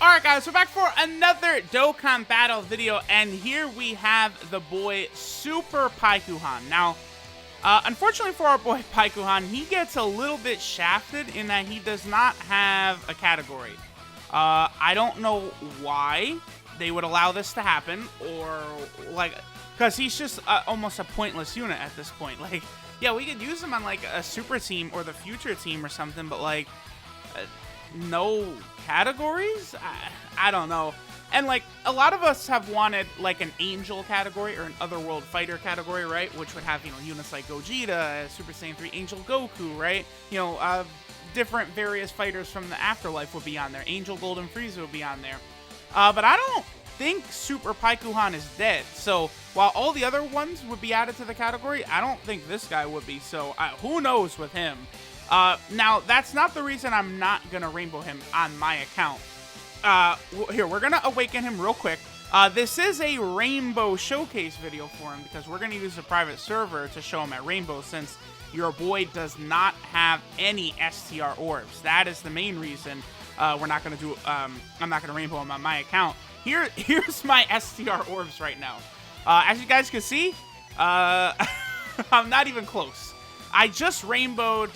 Alright guys, we're back for another Dokkan battle video, and here we have the boy Super PIKKON. Now, unfortunately for our boy PIKKON, he gets a little bit shafted in that he does not have a category. I don't know why they would allow this to happen, or like, because he's just almost a pointless unit at this point. Like, yeah, we could use him on like a super team or the future team or something, but like, no categories? I don't know. And like, a lot of us have wanted like an angel category or an otherworld fighter category, right? Which would have, you know, units like Gogeta, Super Saiyan 3 Angel Goku, right? You know, different various fighters from the afterlife would be on there. Angel Golden Frieza would be on there. But I don't think Super PIKKON is dead. So while all the other ones would be added to the category, I don't think this guy would be. So who knows with him? Now, that's not the reason I'm not going to rainbow him on my account. Here, we're going to awaken him real quick. This is a rainbow showcase video for him because we're going to use a private server to show him at rainbow since your boy does not have any STR orbs. That is the main reason we're not going to do, I'm not going to rainbow him on my account. Here's my STR orbs right now. As you guys can see, I'm not even close. I just rainbowed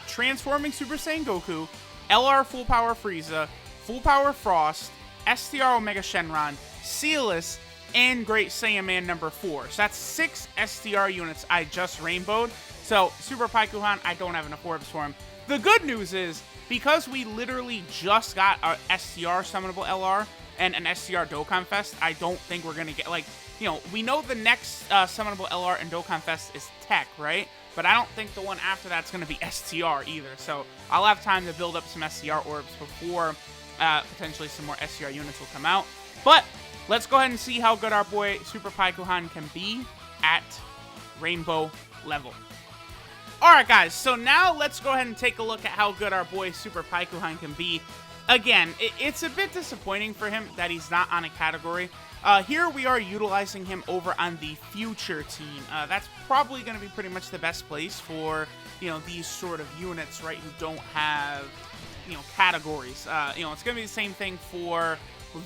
Transforming Super Saiyan Goku, LR Full Power Frieza, Full Power Frost, STR Omega Shenron, Sealess, and Great Saiyan Man number 4. So that's 6 STR units I just rainbowed. So Super PIKKON, I don't have enough orbs for him. The good news is, because we literally just got our STR Summonable LR and an STR Dokkan Fest, I don't think we're going to get, like, you know, we know the next Summonable LR and Dokkan Fest is Tech, right? But I don't think the one after that's going to be STR either. So I'll have time to build up some STR orbs before potentially some more STR units will come out. But let's go ahead and see how good our boy Super PIKKON can be at rainbow level. Alright guys, so now let's go ahead and take a look at how good our boy Super PIKKON can be. Again, it's a bit disappointing for him that he's not on a category. Here we are utilizing him over on the future team. That's probably going to be pretty much the best place for, you know, these sort of units, right, who don't have, you know, categories. You know, it's going to be the same thing for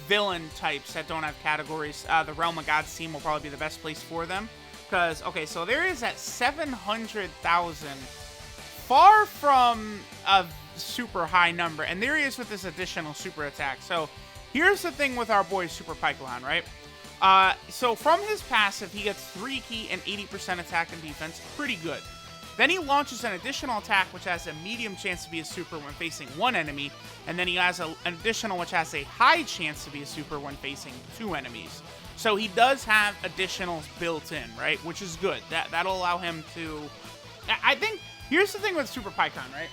villain types that don't have categories. The Realm of Gods team will probably be the best place for them. Because, okay, so there is at 700,000, far from a super high number, and there he is with this additional super attack. So here's the thing with our boy Super PIKKON, right? So from his passive, he gets 3 key and 80% attack and defense. Pretty good. Then he launches an additional attack, which has a medium chance to be a super when facing one enemy. And then he has an additional, which has a high chance to be a super when facing 2 enemies. So he does have additionals built in, right? Which is good. That'll allow him to... I think, here's the thing with Super PIKKON, right?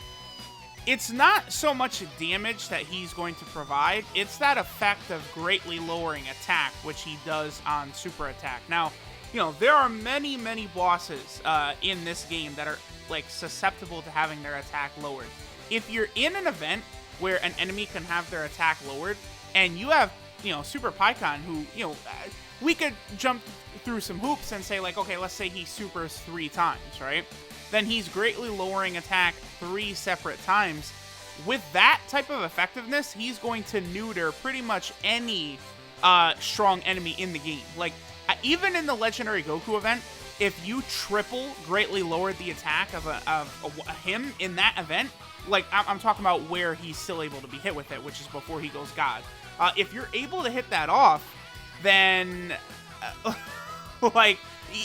It's not so much damage that he's going to provide, it's that effect of greatly lowering attack, which he does on super attack. Now, you know, there are many, many bosses in this game that are, like, susceptible to having their attack lowered. If you're in an event where an enemy can have their attack lowered, and you have, you know, Super PIKKON who, you know, we could jump through some hoops and say, like, okay, let's say he supers 3 times, right? Then he's greatly lowering attack 3 separate times. With that type of effectiveness, he's going to neuter pretty much any strong enemy in the game. Like, even in the Legendary Goku event, if you triple greatly lowered the attack of him in that event, like, I'm talking about where he's still able to be hit with it, which is before he goes God. If you're able to hit that off, then, like...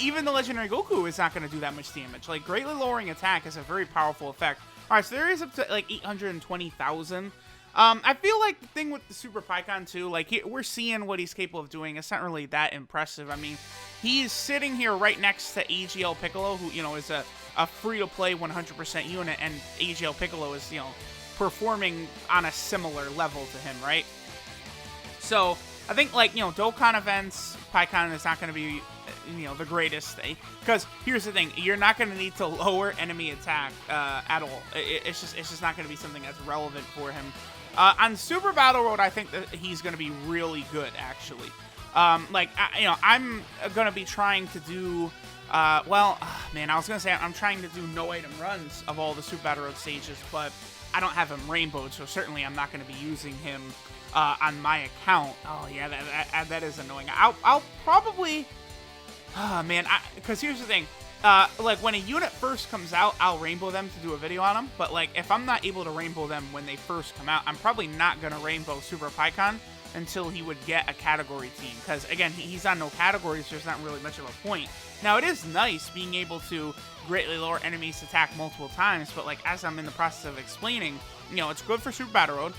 even the Legendary Goku is not going to do that much damage. Like, greatly lowering attack is a very powerful effect. Alright, so there is up to, like, 820,000. I feel like the thing with the Super PIKKON, too, like, we're seeing what he's capable of doing. It's not really that impressive. I mean, he's sitting here right next to AGL Piccolo, who, you know, is a free-to-play 100% unit, and AGL Piccolo is, you know, performing on a similar level to him, right? So, I think, like, you know, Dokkan events, PIKKON is not going to be... you know, the greatest thing, because here's the thing, you're not going to need to lower enemy attack at all. It's just not going to be something that's relevant for him. On Super Battle Road, I think that he's going to be really good, actually. You know, I'm going to be trying to do man, I was going to say I'm trying to do no item runs of all the Super Battle Road stages, but I don't have him rainbowed, so certainly I'm not going to be using him on my account. Oh yeah, that is annoying. I'll probably, oh man, because here's the thing. Like when a unit first comes out, I'll rainbow them to do a video on them. But like if I'm not able to rainbow them when they first come out, I'm probably not gonna rainbow Super PIKKON until he would get a category team. Because again, he's on no categories, so there's not really much of a point. Now it is nice being able to greatly lower enemies' attack multiple times, but like as I'm in the process of explaining, you know, it's good for Super Battle Road.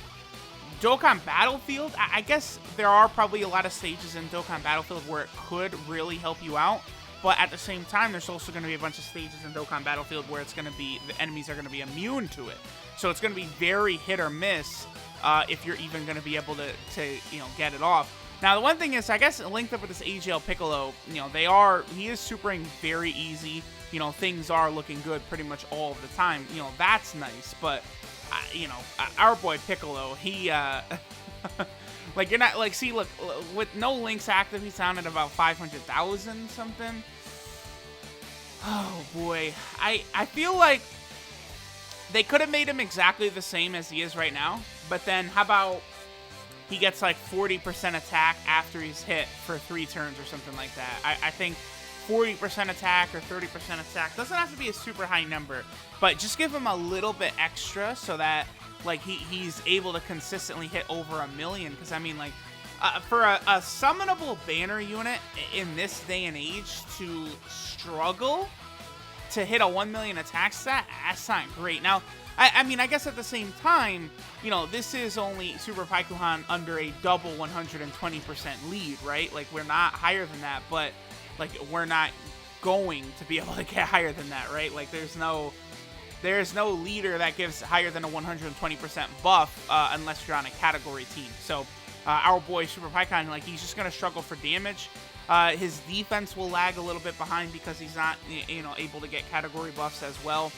Dokkan Battlefield, I guess there are probably a lot of stages in Dokkan Battlefield where it could really help you out. But at the same time, there's also going to be a bunch of stages in Dokkan Battlefield where it's going to be, the enemies are going to be immune to it. So it's going to be very hit or miss if you're even going to be able to you know, get it off. Now, the one thing is, I guess linked up with this AGL Piccolo, you know, he is supering very easy. You know, things are looking good pretty much all of the time. You know, that's nice. But, you know, our boy Piccolo, he, like, you're not, like, see, look, with no links active, he's down at about 500,000 something. Oh, boy. I feel like they could have made him exactly the same as he is right now. But then, how about he gets, like, 40% attack after he's hit for 3 turns or something like that. I think 40% attack or 30% attack doesn't have to be a super high number, but just give him a little bit extra so that, like, he's able to consistently hit over 1 million. Because I mean, like, for a summonable banner unit in this day and age to struggle to hit a 1 million attack stat, that's not great. Now, I mean, I guess at the same time, you know, this is only Super PIKKON under a double 120% lead, right? Like, we're not higher than that, but like, we're not going to be able to get higher than that, right? Like, there's no leader that gives higher than a 120% buff unless you're on a category team. So our boy Super PIKKON, like, he's just gonna struggle for damage. His defense will lag a little bit behind because he's not, you know, able to get category buffs as well.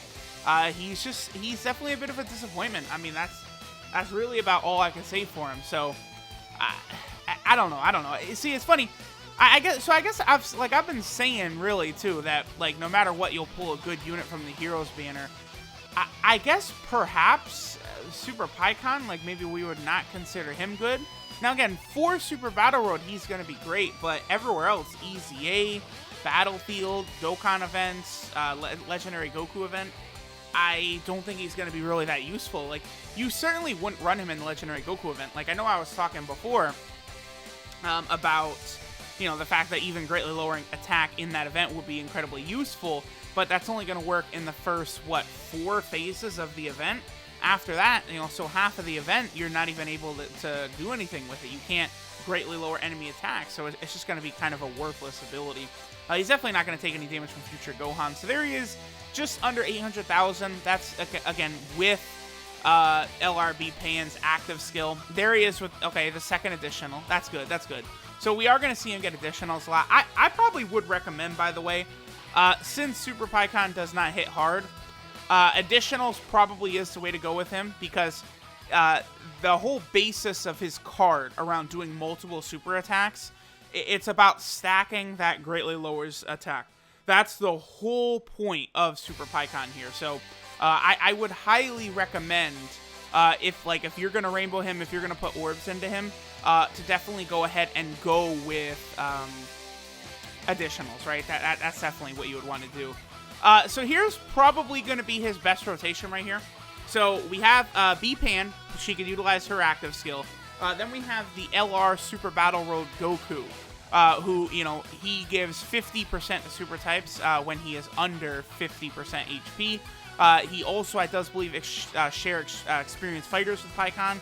He's definitely a bit of a disappointment. I mean, that's really about all I can say for him. So I don't know. See, it's funny. I guess I've been saying really too that, like, no matter what, you'll pull a good unit from the Heroes banner. I guess perhaps Super PIKKON, like, maybe we would not consider him good. Now again, for Super Battle Road, he's gonna be great, but everywhere else, EZA, Battlefield, Dokkan events, Legendary Goku event, I don't think he's gonna be really that useful. Like, you certainly wouldn't run him in the Legendary Goku event. Like, I know I was talking before about, you know, the fact that even greatly lowering attack in that event would be incredibly useful, but that's only going to work in the first, 4 phases of the event. After that, you know, so half of the event, you're not even able to do anything with it. You can't greatly lower enemy attack, so it's just going to be kind of a worthless ability. He's definitely not going to take any damage from future Gohan. So there he is, just under 800,000. That's, again, with LRB Pan's active skill. There he is with, okay, the second additional. That's good, that's good. So we are going to see him get additionals a lot. I probably would recommend, by the way, since Super PIKKON does not hit hard, additionals probably is the way to go with him, because the whole basis of his card around doing multiple super attacks, it's about stacking that greatly lowers attack. That's the whole point of Super PIKKON here. So I would highly recommend, if you're going to rainbow him, if you're going to put orbs into him, to definitely go ahead and go with additionals, right? That's definitely what you would want to do. So here's probably going to be his best rotation right here. So we have B-Pan. She could utilize her active skill. Then we have the LR Super Battle Road Goku, who, you know, he gives 50% to super types when he is under 50% HP. He also, I does believe, share experienced fighters with PIKKON.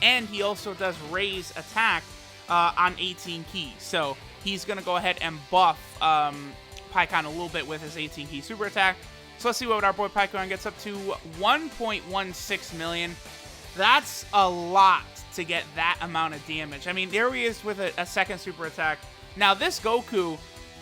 And he also does raise attack on 18 keys. So he's going to go ahead and buff PIKKON a little bit with his 18 key super attack. So let's see what our boy PIKKON gets up to. 1.16 million. That's a lot to get that amount of damage. I mean, there he is with a second super attack. Now this Goku,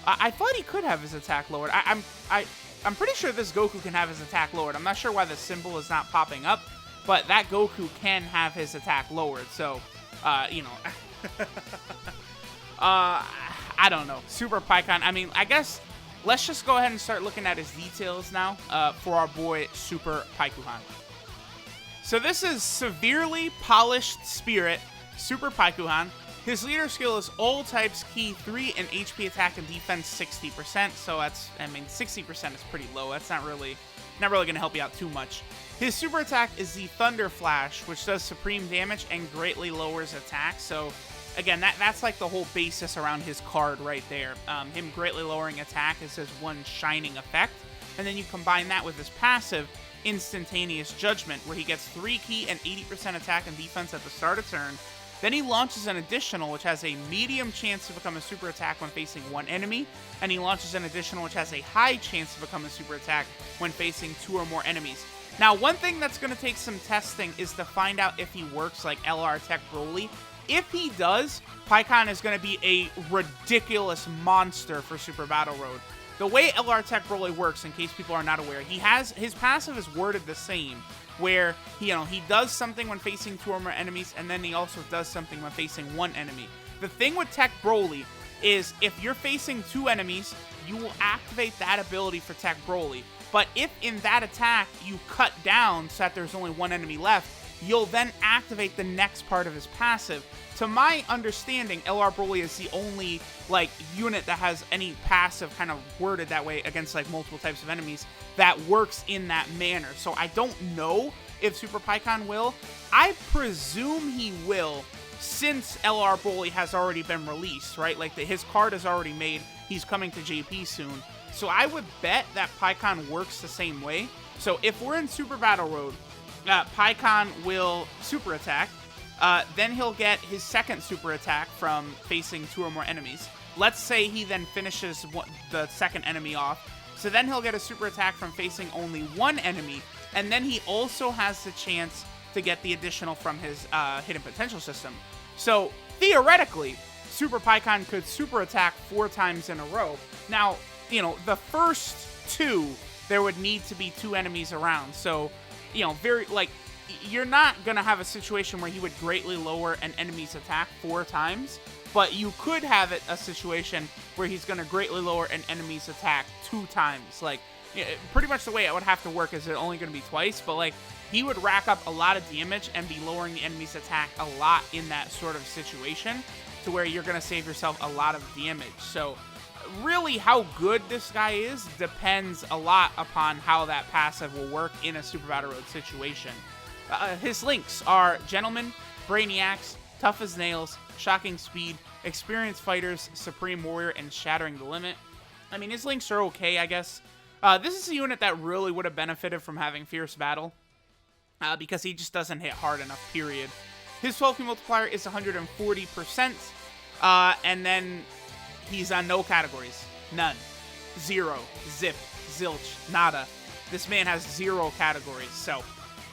I thought he could have his attack lowered. I'm pretty sure this Goku can have his attack lowered. I'm not sure why the symbol is not popping up, but that Goku can have his attack lowered. So, you know, I don't know. Super PIKKON, I mean, I guess let's just go ahead and start looking at his details now for our boy Super PIKKON. So this is Severely Polished Spirit, Super Paikuhan. His leader skill is all types, key 3, and HP attack and defense 60%. So that's, I mean, 60% is pretty low. That's not really going to help you out too much. His super attack is the Thunder Flash, which does supreme damage and greatly lowers attack. So again, that's like the whole basis around his card right there. Him greatly lowering attack is his one shining effect. And then you combine that with his passive, Instantaneous Judgment, where he gets 3 key and 80% attack and defense at the start of turn. Then he launches an additional, which has a medium chance to become a super attack when facing one enemy. And he launches an additional, which has a high chance to become a super attack when facing 2 or more enemies. Now, one thing that's going to take some testing is to find out if he works like LR Tech Broly. If he does, PIKKON is going to be a ridiculous monster for Super Battle Road. The way LR Tech Broly works, in case people are not aware, his passive is worded the same, where he does something when facing 2 or more enemies, and then he also does something when facing 1 enemy. The thing with Tech Broly is if you're facing 2 enemies, you will activate that ability for Tech Broly. But if in that attack you cut down so that there's only 1 enemy left, you'll then activate the next part of his passive. To my understanding, LR Broly is the only unit that has any passive kind of worded that way against multiple types of enemies that works in that manner. So I don't know if Super PIKKON will. I presume he will, since LR Broly has already been released, right? His card is already made. He's coming to JP soon. So I would bet that PIKKON works the same way. So if we're in Super Battle Road, PIKKON will super attack. Then he'll get his second super attack from facing 2 or more enemies. Let's say he then finishes the second enemy off. So then he'll get a super attack from facing only 1 enemy. And then he also has the chance to get the additional from his hidden potential system. So theoretically, Super PIKKON could super attack 4 times in a row. Now, the first 2, there would need to be 2 enemies around. So, you're not going to have a situation where he would greatly lower an enemy's attack 4 times, but you could have a situation where he's going to greatly lower an enemy's attack 2 times. Pretty much the way it would have to work is it's only going to be twice, but he would rack up a lot of damage and be lowering the enemy's attack a lot in that sort of situation, to where you're going to save yourself a lot of damage. So really, how good this guy is depends a lot upon how that passive will work in a Super Battle Road situation. His links are Gentleman, Brainiacs, Tough as Nails, Shocking Speed, Experienced Fighters, Supreme Warrior, and Shattering the Limit. I mean, his links are okay, I guess. This is a unit that really would have benefited from having Fierce Battle, because he just doesn't hit hard enough, period. His 12-key multiplier is 140%, and then he's on no categories. None. 0. Zip. Zilch. Nada. This man has 0 categories, so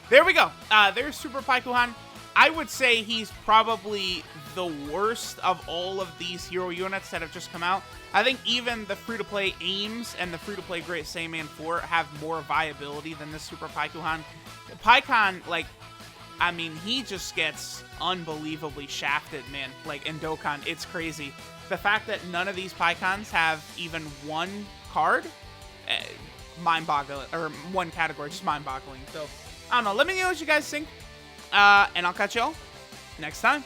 there we go. There's Super Paikuhan. I would say he's probably the worst of all of these hero units that have just come out. I think even the free-to-play Aims and the free-to-play Great Saiyaman 4 have more viability than this Super Paikuhan. PIKKON, I mean, he just gets unbelievably shafted, man. In Dokkan, it's crazy. The fact that none of these PIKKONs have even 1 card, mind-boggling, or 1 category, just mind-boggling. So I don't know. Let me know what you guys think. And I'll catch y'all next time.